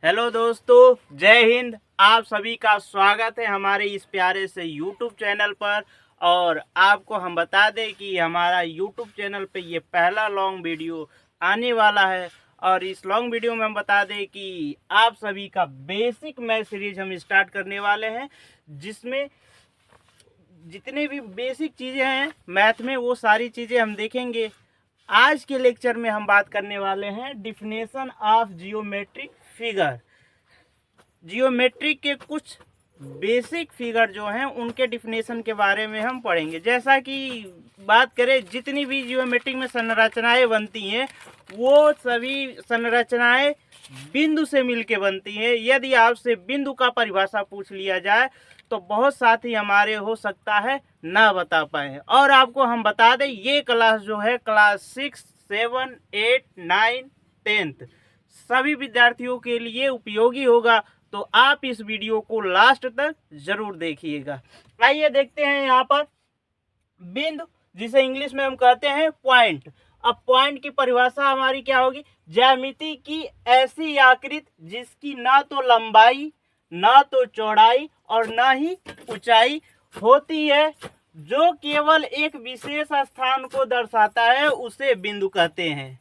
Hello दोस्तों, जय हिंद। आप सभी का स्वागत है हमारे इस प्यारे से यूट्यूब चैनल पर। और आपको हम बता दें कि हमारा यूट्यूब चैनल पे ये पहला लॉन्ग वीडियो आने वाला है। और इस लॉन्ग वीडियो में हम बता दें कि आप सभी का बेसिक मैथ सीरीज हम स्टार्ट करने वाले हैं, जिसमें जितने भी बेसिक चीज़ें हैं मैथ में वो सारी चीज़ें हम देखेंगे। आज के लेक्चर में हम बात करने वाले हैं definition of geometric figure. Geometric के कुछ बेसिक फिगर जो हैं उनके डिफिनेशन के बारे में हम पढ़ेंगे। जैसा कि बात करें, जितनी भी जियोमेट्रिक में संरचनाएं बनती हैं वो सभी संरचनाएं बिंदु से मिलके बनती हैं। यदि आपसे बिंदु का परिभाषा पूछ लिया जाए तो बहुत साथी हमारे हो सकता है ना बता पाए। और आपको हम बता दें, ये क्लास जो है क्लास 6, 7, 8, 9, 10 सभी विद्यार्थियों के लिए उपयोगी होगा। तो आप इस वीडियो को लास्ट तक जरूर देखिएगा। आइए देखते हैं यहाँ पर बिंदु, जिसे इंग्लिश में हम कहते हैं पॉइंट। अब पॉइंट की परिभाषा हमारी क्या होगी? ज्यामिति की ऐसी आकृति जिसकी ना तो लंबाई, ना तो चौड़ाई और ना ही ऊंचाई होती है, जो केवल एक विशेष स्थान को दर्शाता है, उसे बिंदु कहते हैं।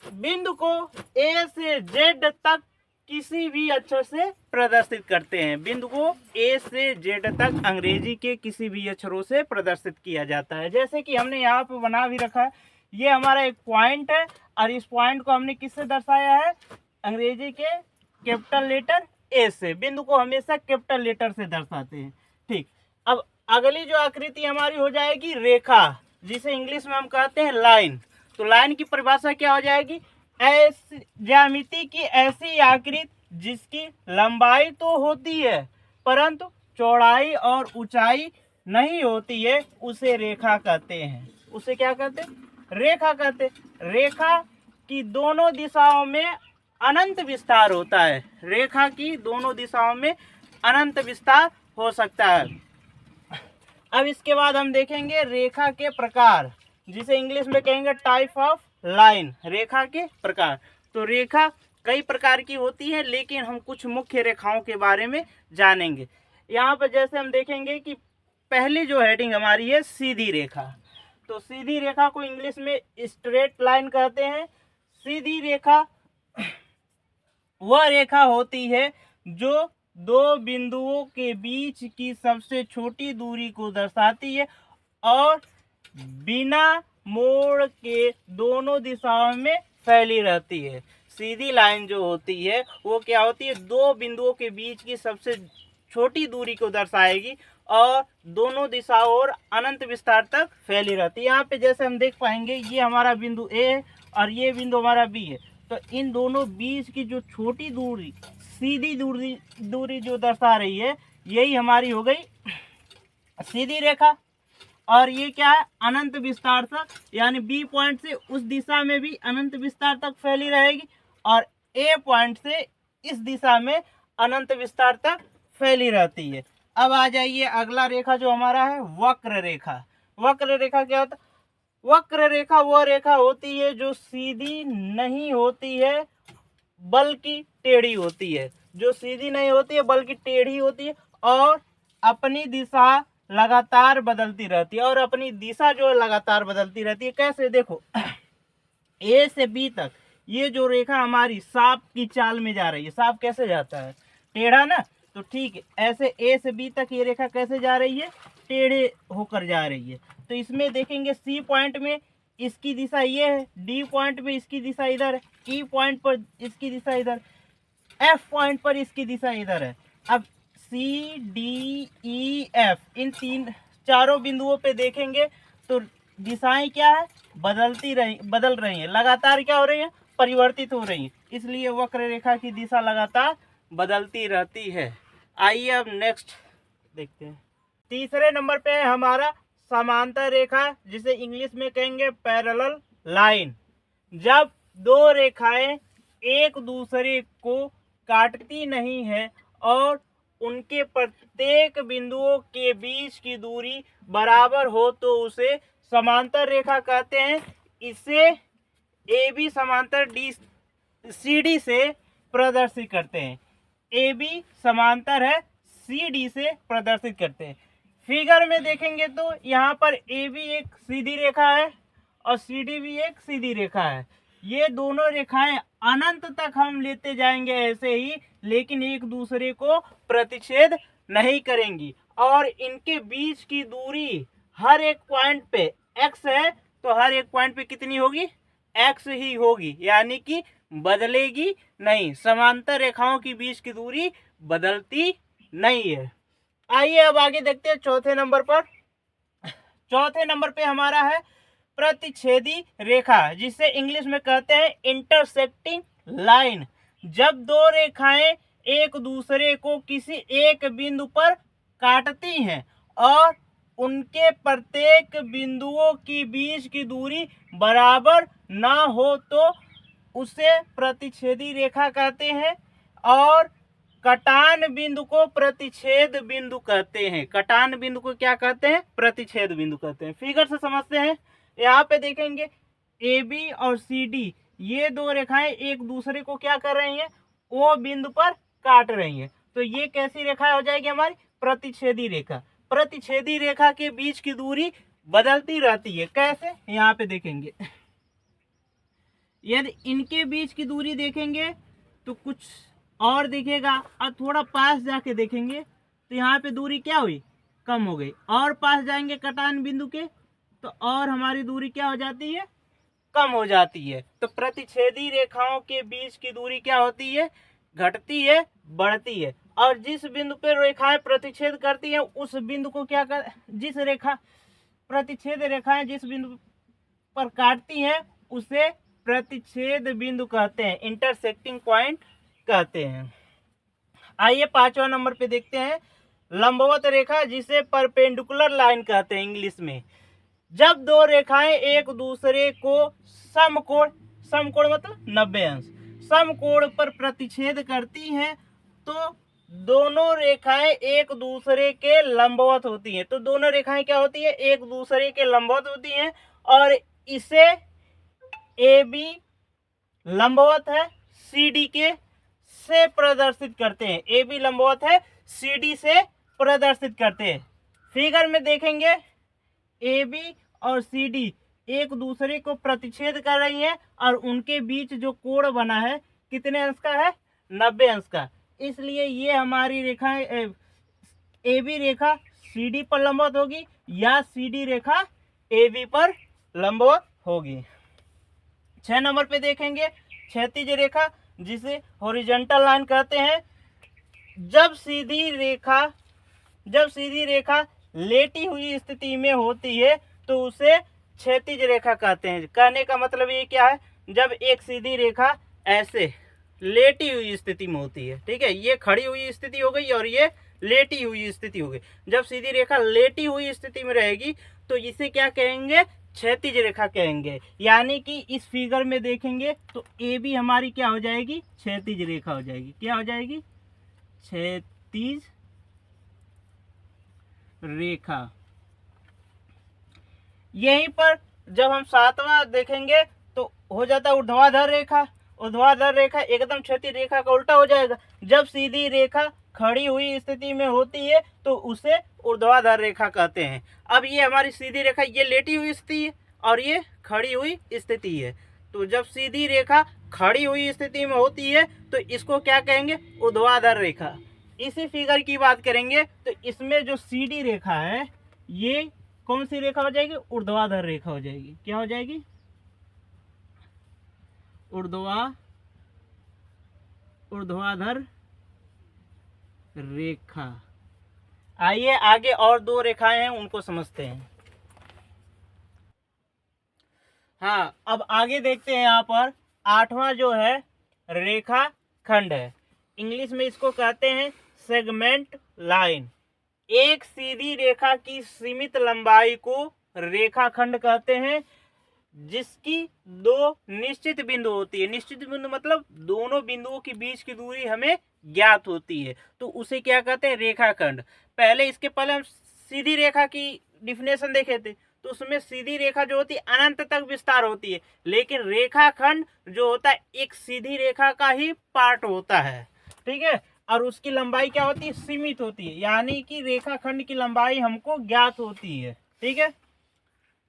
बिंदु को ए से जेड तक किसी भी अक्षर से प्रदर्शित करते हैं। बिंदु को ए से जेड तक अंग्रेजी के किसी भी अक्षरों से प्रदर्शित किया जाता है। जैसे कि हमने यहाँ पे बना भी रखा है, ये हमारा एक पॉइंट है और इस पॉइंट को हमने किससे दर्शाया है? अंग्रेजी के कैपिटल लेटर ए से। बिंदु को हमेशा कैपिटल लेटर से दर्शाते हैं। ठीक, अब अगली जो आकृति हमारी हो जाएगी रेखा, जिसे इंग्लिश में हम कहते हैं लाइन। तो लाइन की परिभाषा क्या हो जाएगी? ऐसी ज्यामिति की ऐसी आकृति जिसकी लंबाई तो होती है परंतु चौड़ाई और ऊंचाई नहीं होती है, उसे रेखा कहते हैं। उसे क्या कहते हैं? रेखा कहते हैं। रेखा की दोनों दिशाओं में अनंत विस्तार होता है। रेखा की दोनों दिशाओं में अनंत विस्तार हो सकता है। अब इसके बाद हम देखेंगे रेखा के प्रकार, जिसे इंग्लिश में कहेंगे टाइप ऑफ लाइन। रेखा के प्रकार। तो रेखा कई प्रकार की होती है, लेकिन हम कुछ मुख्य रेखाओं के बारे में जानेंगे। यहाँ पर जैसे हम देखेंगे कि पहली जो हेडिंग हमारी है सीधी रेखा। तो सीधी रेखा को इंग्लिश में स्ट्रेट लाइन कहते हैं। सीधी रेखा वह रेखा होती है जो दो बिंदुओं के बीच की सबसे छोटी दूरी को दर्शाती है और बिना मोड़ के दोनों दिशाओं में फैली रहती है। सीधी लाइन जो होती है वो क्या होती है? दो बिंदुओं के बीच की सबसे छोटी दूरी को दर्शाएगी और दोनों दिशाओं और अनंत विस्तार तक फैली रहती है। यहाँ पे जैसे हम देख पाएंगे, ये हमारा बिंदु ए है और ये बिंदु हमारा बी है। तो इन दोनों बीच की जो छोटी दूरी, सीधी दूरी जो दर्शा रही है, यही हमारी हो गई सीधी रेखा। और ये क्या है? अनंत विस्तार तक, यानी बी पॉइंट से उस दिशा में भी अनंत विस्तार तक फैली रहेगी और ए पॉइंट से इस दिशा में अनंत विस्तार तक फैली रहती है। अब आ जाइए अगला रेखा जो हमारा है वक्र रेखा। वक्र रेखा क्या होता है? वक्र रेखा वह रेखा होती है जो सीधी नहीं होती है बल्कि टेढ़ी होती है। जो सीधी नहीं होती है बल्कि टेढ़ी होती है और अपनी दिशा लगातार बदलती रहती है। और अपनी दिशा जो लगातार बदलती रहती है कैसे? देखो, ए से बी तक ये जो रेखा हमारी सांप की चाल में जा रही है। सांप कैसे जाता है? टेढ़ा ना। तो ठीक है, ऐसे ए से बी तक ये रेखा कैसे जा रही है? टेढ़े होकर जा रही है। तो इसमें देखेंगे सी पॉइंट में इसकी दिशा ये है, डी पॉइंट में इसकी दिशा इधर है, ई पॉइंट पर इसकी दिशा इधर, एफ पॉइंट पर इसकी दिशा इधर है। अब सी डी ई एफ इन चारों बिंदुओं पे देखेंगे तो दिशाएं क्या है? बदल रही हैं। लगातार क्या हो रही है? परिवर्तित हो रही है। इसलिए वक्र रेखा की दिशा लगातार बदलती रहती है। आइए अब नेक्स्ट देखते हैं। तीसरे नंबर पे है हमारा समांतर रेखा, जिसे इंग्लिश में कहेंगे पैरेलल लाइन। जब दो रेखाएं एक दूसरे को काटती नहीं है और उनके प्रत्येक बिंदुओं के बीच की दूरी बराबर हो तो उसे समांतर रेखा कहते हैं। इसे ए बी समांतर डी सी डी से प्रदर्शित करते हैं। ए बी समांतर है सी डी से प्रदर्शित करते हैं। फिगर में देखेंगे तो यहाँ पर ए बी एक सीधी रेखा है और सी डी भी एक सीधी रेखा है। ये दोनों रेखाएं अनंत तक हम लेते जाएंगे ऐसे ही, लेकिन एक दूसरे को प्रतिच्छेद नहीं करेंगी और इनके बीच की दूरी हर एक पॉइंट पे x है तो हर एक पॉइंट पे कितनी होगी, x ही होगी, यानी कि बदलेगी नहीं। समांतर रेखाओं के बीच की दूरी बदलती नहीं है। आइए अब आगे देखते हैं चौथे नंबर पर। चौथे नंबर पे हमारा है प्रतिच्छेदी रेखा, जिसे इंग्लिश में कहते हैं इंटरसेक्टिंग लाइन। जब दो रेखाएं एक दूसरे को किसी एक बिंदु पर काटती हैं और उनके प्रत्येक बिंदुओं की बीच की दूरी बराबर ना हो तो उसे प्रतिच्छेदी रेखा कहते हैं और कटान बिंदु को प्रतिच्छेद बिंदु कहते हैं। कटान बिंदु को क्या कहते हैं, प्रतिच्छेद बिंदु कहते हैं। फिगर से समझते हैं। यहाँ पे देखेंगे ए बी और सी डी ये दो रेखाएं एक दूसरे को क्या कर रही हैं, ओ बिंदु पर काट रही हैं। तो ये कैसी रेखा हो जाएगी हमारी, प्रतिच्छेदी रेखा। प्रतिच्छेदी रेखा के बीच की दूरी बदलती रहती है। कैसे, यहाँ पे देखेंगे यदि इनके बीच की दूरी देखेंगे तो कुछ और दिखेगा और थोड़ा पास जाके देखेंगे तो यहाँ पे दूरी क्या हुई, कम हो गई। और पास जाएंगे कटान बिंदु के तो और हमारी दूरी क्या हो जाती है, कम हो जाती है। तो प्रतिच्छेदी रेखाओं के बीच की दूरी क्या होती है, घटती है, बढ़ती है। और जिस बिंदु पर रेखाएं प्रतिच्छेद करती हैं उस बिंदु को क्या कर, जिस रेखा प्रतिच्छेद रेखाएं जिस बिंदु पर काटती हैं उसे प्रतिच्छेद बिंदु कहते हैं, इंटरसेक्टिंग पॉइंट कहते हैं। आइए पांचवा नंबर पे देखते हैं लंबवत रेखा, जिसे परपेंडिकुलर लाइन कहते हैं इंग्लिश में। जब दो रेखाएं एक दूसरे को समकोण, समकोण मतलब 90 अंश, समकोण पर प्रतिच्छेद करती हैं तो दोनों रेखाएं एक दूसरे के लंबवत होती हैं। तो दोनों रेखाएं क्या होती है, एक दूसरे के लंबवत होती हैं और इसे ए बी लंबवत है सी डी के से प्रदर्शित करते हैं। ए बी लंबवत है सी डी से प्रदर्शित करते हैं। फिगर में देखेंगे ए बी और सी डी एक दूसरे को प्रतिच्छेद कर रही हैं और उनके बीच जो कोण बना है कितने अंश का है, 90 अंश का। इसलिए ये हमारी रेखा A B Rekha C D पर लंबवत होगी या C D Rekha A B पर लंबवत होगी। 6 नंबर पे देखेंगे क्षैतिज रेखा, जिसे हॉरिजॉन्टल लाइन कहते हैं। जब सीधी रेखा लेटी हुई स्थिति में होती है तो उसे क्षैतिज रेखा कहते हैं। कहने का मतलब ये क्या है, जब एक सीधी रेखा ऐसे लेटी हुई स्थिति में होती है, ठीक है, ये खड़ी हुई स्थिति हो गई और ये लेटी हुई स्थिति हो गई। जब सीधी रेखा लेटी हुई स्थिति में रहेगी तो इसे क्या कहेंगे, क्षैतिज रेखा कहेंगे। यानी कि इस फिगर में देखेंगे तो ए बी हमारी क्या हो जाएगी, क्षैतिज रेखा हो जाएगी। क्या हो जाएगी, क्षैतिज रेखा। यहीं पर जब हम 7वां देखेंगे तो हो जाता है ऊर्ध्वाधर रेखा। ऊर्ध्वाधर रेखा एकदम क्षैतिज रेखा का उल्टा हो जाएगा। जब सीधी रेखा खड़ी हुई स्थिति में होती है तो उसे ऊर्ध्वाधर रेखा कहते हैं। अब ये हमारी सीधी रेखा ये लेटी हुई स्थिति है और ये खड़ी हुई स्थिति है। तो जब सीधी रेखा खड़ी हुई स्थिति में होती है तो इसको क्या कहेंगे, ऊर्ध्वाधर रेखा। इसी फिगर की बात करेंगे तो इसमें जो सी डी रेखा है ये कौन सी रेखा हो जाएगी, ऊर्ध्वाधर रेखा हो जाएगी। क्या हो जाएगी, ऊर्ध्वाधर रेखा। आइए आगे और दो रेखाएं हैं उनको समझते हैं। हाँ, अब आगे देखते हैं। यहाँ पर 8वां जो है रेखा खंड है। इंग्लिश में इसको कहते हैं सेगमेंट लाइन। एक सीधी रेखा की सीमित लंबाई को रेखा खंड कहते हैं, जिसकी दो निश्चित बिंदु होती है। निश्चित बिंदु मतलब दोनों बिंदुओं के बीच की दूरी हमें ज्ञात होती है तो उसे क्या कहते हैं, रेखाखंड। इसके पहले हम सीधी रेखा की डिफिनेशन देखे थे तो उसमें सीधी रेखा जो होती है अनंत तक विस्तार होती है, लेकिन रेखाखंड जो होता है एक सीधी रेखा का ही पार्ट होता है, ठीक है। और उसकी लंबाई क्या होती है, सीमित होती है, यानी कि रेखाखंड की लंबाई हमको ज्ञात होती है, ठीक है।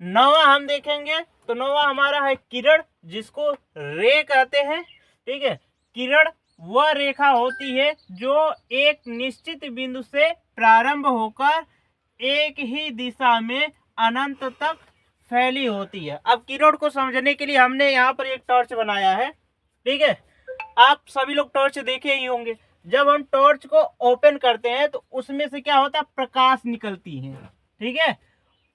नौवां हम देखेंगे तो नौवां हमारा है किरण, जिसको रे कहते हैं, ठीक है। किरण वह रेखा होती है जो एक निश्चित बिंदु से प्रारंभ होकर एक ही दिशा में अनंत तक फैली होती है। अब किरण को समझने के लिए हमने यहाँ पर एक टॉर्च बनाया है, ठीक है। आप सभी लोग टॉर्च देखे ही होंगे। जब हम टॉर्च को ओपन करते हैं तो उसमें से क्या होता है, प्रकाश निकलती है, ठीक है।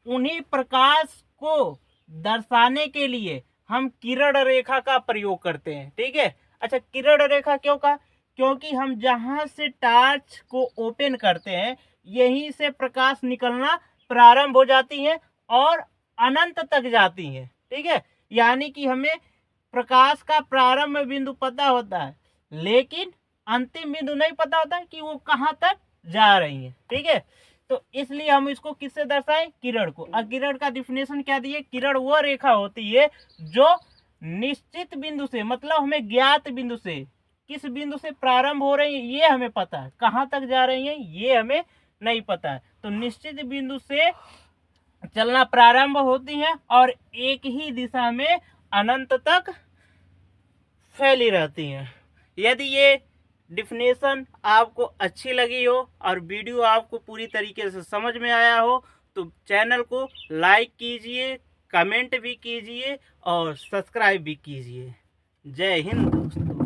उन्हीं प्रकाश को दर्शाने के लिए हम किरण रेखा का प्रयोग करते हैं, ठीक है। अच्छा, किरण रेखा क्यों का, क्योंकि हम जहां से टॉर्च को ओपन करते हैं यहीं से प्रकाश निकलना प्रारंभ हो जाती है और अनंत तक जाती है, ठीक है। यानी कि हमें प्रकाश का प्रारंभ बिंदु पता होता है, लेकिन अंतिम बिंदु नहीं पता होता है कि वो कहाँ तक जा रही है, ठीक है। तो इसलिए हम इसको किससे दर्शाएं, किरण को। और किरण का डिफिनेशन क्या दिए, किरण वह रेखा होती है जो निश्चित बिंदु से, मतलब हमें ज्ञात बिंदु से, किस बिंदु से प्रारंभ हो रही है ये हमें पता है, कहाँ तक जा रही है ये हमें नहीं पता है। तो निश्चित बिंदु से चलना प्रारंभ होती है और एक ही दिशा में अनंत तक फैली रहती हैं। यदि ये डिफिनेशन आपको अच्छी लगी हो और वीडियो आपको पूरी तरीके से समझ में आया हो तो चैनल को लाइक कीजिए, कमेंट भी कीजिए और सब्सक्राइब भी कीजिए। जय हिंद दोस्तों।